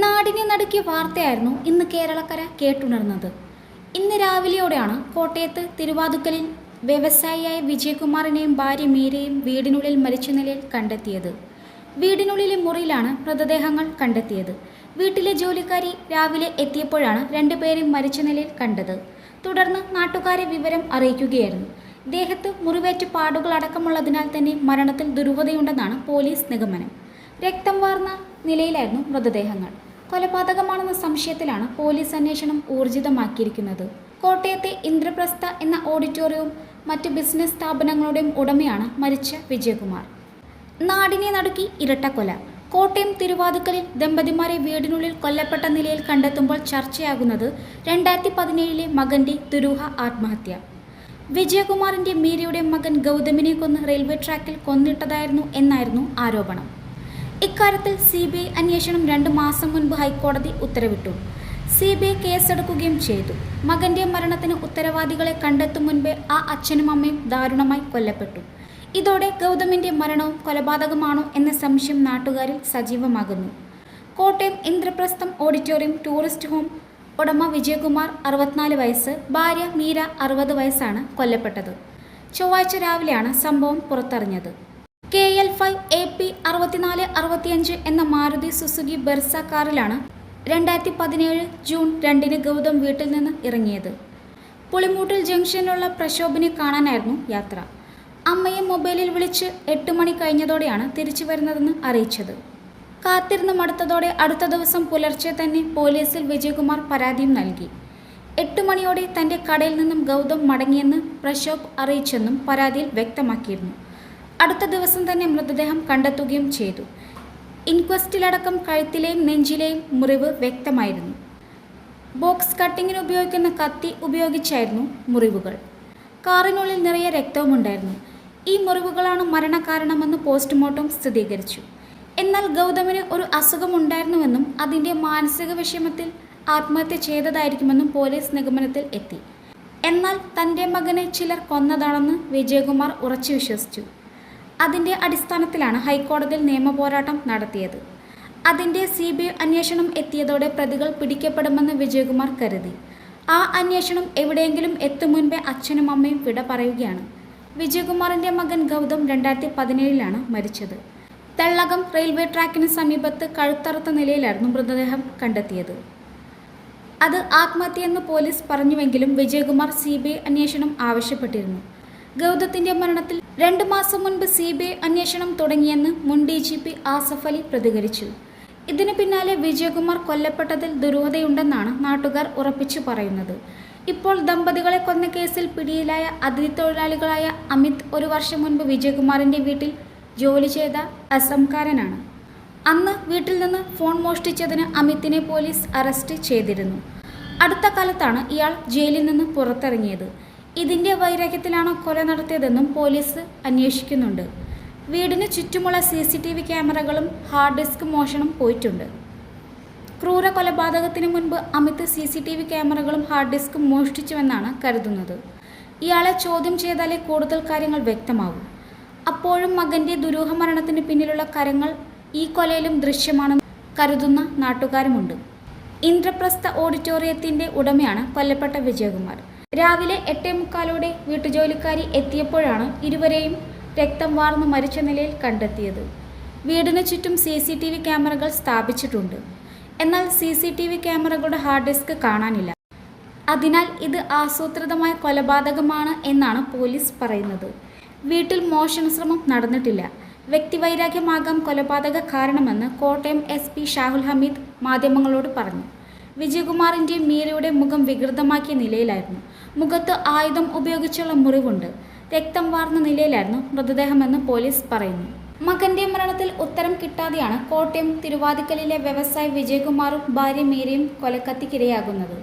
നാടിനെ നടുക്കിയ വാർത്തയായിരുന്നു ഇന്ന് കേരളക്കര കേട്ടുണർന്നത്. ഇന്ന് രാവിലെയോടെയാണ് കോട്ടയത്ത് തിരുവാതുക്കലിൽ വ്യവസായിയായ വിജയകുമാറിനെയും ഭാര്യ മീരയും വീടിനുള്ളിൽ മരിച്ച നിലയിൽ കണ്ടെത്തിയത്. വീടിനുള്ളിലെ മുറിയിലാണ് മൃതദേഹങ്ങൾ കണ്ടെത്തിയത്. വീട്ടിലെ ജോലിക്കാരി രാവിലെ എത്തിയപ്പോഴാണ് രണ്ടുപേരെയും മരിച്ച നിലയിൽ കണ്ടത്. തുടർന്ന് നാട്ടുകാരെ വിവരം അറിയിക്കുകയായിരുന്നു. ദേഹത്ത് മുറിവേറ്റ പാടുകളടക്കമുള്ളതിനാൽ തന്നെ മരണത്തിൽ ദുരൂഹതയുണ്ടെന്നാണ് പോലീസ് നിഗമനം. രക്തം വാർന്ന നിലയിലായിരുന്നു മൃതദേഹങ്ങൾ. കൊലപാതകമാണെന്ന സംശയത്തിലാണ് പോലീസ് അന്വേഷണം ഊർജിതമാക്കിയിരിക്കുന്നത്. കോട്ടയത്തെ ഇന്ദ്രപ്രസ്ഥ എന്ന ഓഡിറ്റോറിയവും മറ്റ് ബിസിനസ് സ്ഥാപനങ്ങളുടെയും ഉടമയാണ് മരിച്ച വിജയകുമാർ. നാടിനെ നടുക്കി ഇരട്ടക്കൊല. കോട്ടയം തിരുവാതുക്കലിൽ ദമ്പതിമാരെ വീടിനുള്ളിൽ കൊല്ലപ്പെട്ട നിലയിൽ കണ്ടെത്തുമ്പോൾ ചർച്ചയാകുന്നത് 2017 മകന്റെ ദുരൂഹ ആത്മഹത്യ. വിജയകുമാറിന്റെ മീരയുടെ മകൻ ഗൗതമിനെ കൊന്ന് റെയിൽവേ ട്രാക്കിൽ കൊന്നിട്ടതായിരുന്നു എന്നായിരുന്നു ആരോപണം. ഇക്കാര്യത്തിൽ CBI അന്വേഷണം 2 മാസം മുൻപ് ഹൈക്കോടതി ഉത്തരവിട്ടു. CBI കേസെടുക്കുകയും ചെയ്തു. മകന്റെ മരണത്തിന് ഉത്തരവാദികളെ കണ്ടെത്തും മുൻപേ ആ അച്ഛനും അമ്മയും ദാരുണമായി കൊല്ലപ്പെട്ടു. ഇതോടെ ഗൗതമിന്റെ മരണവും കൊലപാതകമാണോ എന്ന സംശയം നാട്ടുകാരിൽ സജീവമാകുന്നു. Kottayam Indraprastham auditorium tourist home ഉടമ വിജയകുമാർ 64 വയസ്സ്, ഭാര്യ മീര 60 വയസ്സാണ് കൊല്ലപ്പെട്ടത്. ചൊവ്വാഴ്ച രാവിലെയാണ് സംഭവം പുറത്തറിഞ്ഞത്. KL5 AP 6465 എന്ന മാരുതി സുസുക്കി ബെർസ കാറിലാണ് 2017 ജൂൺ 2 ഗൗതം വീട്ടിൽ നിന്ന് ഇറങ്ങിയത്. പുളിമൂട്ടിൽ ജംഗ്ഷനിലുള്ള പ്രശോഭിനെ കാണാനായിരുന്നു യാത്ര. അമ്മയെ മൊബൈലിൽ വിളിച്ച് 8 മണി കഴിഞ്ഞതോടെയാണ് തിരിച്ചു വരുന്നതെന്ന് അറിയിച്ചത്. കാത്തിരുന്ന് മടുത്തതോടെ അടുത്ത ദിവസം പുലർച്ചെ തന്നെ പോലീസിൽ വിജയകുമാർ പരാതിയും നൽകി. 8 മണിയോടെ തൻ്റെ കടയിൽ നിന്നും ഗൗതം മടങ്ങിയെന്ന് പ്രശോഭ് അറിയിച്ചെന്നും പരാതിയിൽ വ്യക്തമാക്കിയിരുന്നു. അടുത്ത ദിവസം തന്നെ മൃതദേഹം കണ്ടെത്തുകയും ചെയ്തു. ഇൻക്വസ്റ്റിലടക്കം കഴുത്തിലെയും നെഞ്ചിലെയും മുറിവ് വ്യക്തമായിരുന്നു. ബോക്സ് കട്ടിങ്ങിന് ഉപയോഗിക്കുന്ന കത്തി ഉപയോഗിച്ചായിരുന്നു മുറിവുകൾ. കാറിനുള്ളിൽ നിറയെ രക്തവുമുണ്ടായിരുന്നു. ഈ മുറിവുകളാണ് മരണകാരണമെന്ന് പോസ്റ്റ്മോർട്ടം സ്ഥിരീകരിച്ചു. എന്നാൽ ഗൗതമിന് ഒരു അസുഖമുണ്ടായിരുന്നുവെന്നും അതിൻ്റെ മാനസിക വിഷമത്തിൽ ആത്മഹത്യ ചെയ്തതായിരിക്കുമെന്നും പോലീസ് നിഗമനത്തിൽ എത്തി. എന്നാൽ തൻ്റെ മകനെ ചിലർ കൊന്നതാണെന്ന് വിജയകുമാർ ഉറച്ചു വിശ്വസിച്ചു. അതിൻ്റെ അടിസ്ഥാനത്തിലാണ് ഹൈക്കോടതിയിൽ നിയമപോരാട്ടം നടത്തിയത്. അതിൻ്റെ CBI അന്വേഷണം എത്തിയതോടെ പ്രതികൾ പിടിക്കപ്പെടുമെന്ന് വിജയകുമാർ കരുതി. ആ അന്വേഷണം എവിടെയെങ്കിലും എത്തും മുൻപേ അച്ഛനും അമ്മയും വിട പറയുകയാണ്. വിജയകുമാറിൻ്റെ മകൻ ഗൗതം 2017 മരിച്ചത്. തെള്ളകം റെയിൽവേ ട്രാക്കിന് സമീപത്ത് കഴുത്തറുത്ത നിലയിലായിരുന്നു മൃതദേഹം കണ്ടെത്തിയത്. അത് ആത്മഹത്യയെന്ന് പോലീസ് പറഞ്ഞുവെങ്കിലും വിജയകുമാർ CBI അന്വേഷണം ആവശ്യപ്പെട്ടിരുന്നു. ഗൗതത്തിൻ്റെ മരണത്തിൽ 2 മാസം മുൻപ് CBI അന്വേഷണം തുടങ്ങിയെന്ന് മുൻ DGP ആസഫ് അലി പ്രതികരിച്ചു. ഇതിന് പിന്നാലെ വിജയകുമാർ കൊല്ലപ്പെട്ടതിൽ ദുരൂഹതയുണ്ടെന്നാണ് നാട്ടുകാർ ഉറപ്പിച്ചു പറയുന്നത്. ഇപ്പോൾ ദമ്പതികളെ കൊന്ന കേസിൽ പിടിയിലായ അതിഥി തൊഴിലാളികളായ അമിത് 1 വർഷം മുൻപ് വിജയകുമാറിൻ്റെ വീട്ടിൽ ജോലി ചെയ്ത അസംകാരനാണ്. അന്ന് വീട്ടിൽ നിന്ന് ഫോൺ മോഷ്ടിച്ചതിന് അമിതിനെ പോലീസ് അറസ്റ്റ് ചെയ്തിരുന്നു. അടുത്ത കാലത്താണ് ഇയാൾ ജയിലിൽ നിന്ന് പുറത്തിറങ്ങിയത്. ഇതിൻ്റെ വൈരാഗ്യത്തിലാണോ കൊല നടത്തിയതെന്നും പോലീസ് അന്വേഷിക്കുന്നുണ്ട്. വീടിന് ചുറ്റുമുള്ള CCTV ക്യാമറകളും ഹാർഡ് ഡിസ്ക് മോഷണം പോയിട്ടുണ്ട്. ക്രൂര കൊലപാതകത്തിന് മുൻപ് അമിത് CCTV ക്യാമറകളും ഹാർഡ് ഡിസ്കും മോഷ്ടിച്ചുവെന്നാണ് കരുതുന്നത്. ഇയാളെ ചോദ്യം ചെയ്താലേ കൂടുതൽ കാര്യങ്ങൾ വ്യക്തമാകും. അപ്പോഴും മകൻ്റെ ദുരൂഹ മരണത്തിന് പിന്നിലുള്ള കരങ്ങൾ ഈ കൊലയിലും ദൃശ്യമാണെന്ന് കരുതുന്ന നാട്ടുകാരുമുണ്ട്. ഇന്ദ്രപ്രസ്ഥ ഓഡിറ്റോറിയത്തിൻ്റെ ഉടമയാണ് കൊല്ലപ്പെട്ട വിജയകുമാർ. രാവിലെ 8:45 വീട്ടുജോലിക്കാരി എത്തിയപ്പോഴാണ് ഇരുവരെയും രക്തം വാർന്ന് മരിച്ച നിലയിൽ കണ്ടെത്തിയത്. വീടിന് ചുറ്റും CCTV ക്യാമറകൾ സ്ഥാപിച്ചിട്ടുണ്ട്. എന്നാൽ CCTV ക്യാമറകളുടെ ഹാർഡ് ഡിസ്ക് കാണാനില്ല. അതിനാൽ ഇത് ആസൂത്രിതമായ കൊലപാതകമാണ് എന്നാണ് പോലീസ് പറയുന്നത്. വീട്ടിൽ മോഷണശ്രമം നടന്നിട്ടില്ല. വ്യക്തിവൈരാഗ്യമാകാം കൊലപാതക കാരണമെന്ന് കോട്ടയം SP ഷാഹുൽ ഹമീദ് മാധ്യമങ്ങളോട് പറഞ്ഞു. വിജയകുമാറിൻ്റെ മീരയുടെ മുഖം വികൃതമാക്കിയ നിലയിലായിരുന്നു. മുഖത്ത് ആയുധം ഉപയോഗിച്ചുള്ള മുറിവുണ്ട്. രക്തം വാർന്ന നിലയിലായിരുന്നു മൃതദേഹമെന്ന് പോലീസ് പറയുന്നു. മകന്റെ മരണത്തിൽ ഉത്തരം കിട്ടാതെയാണ് കോട്ടയം തിരുവാതിക്കലിലെ വ്യവസായി വിജയകുമാറും ഭാര്യ മീരയും കൊലക്കത്തിക്കിരയാകുന്നത്.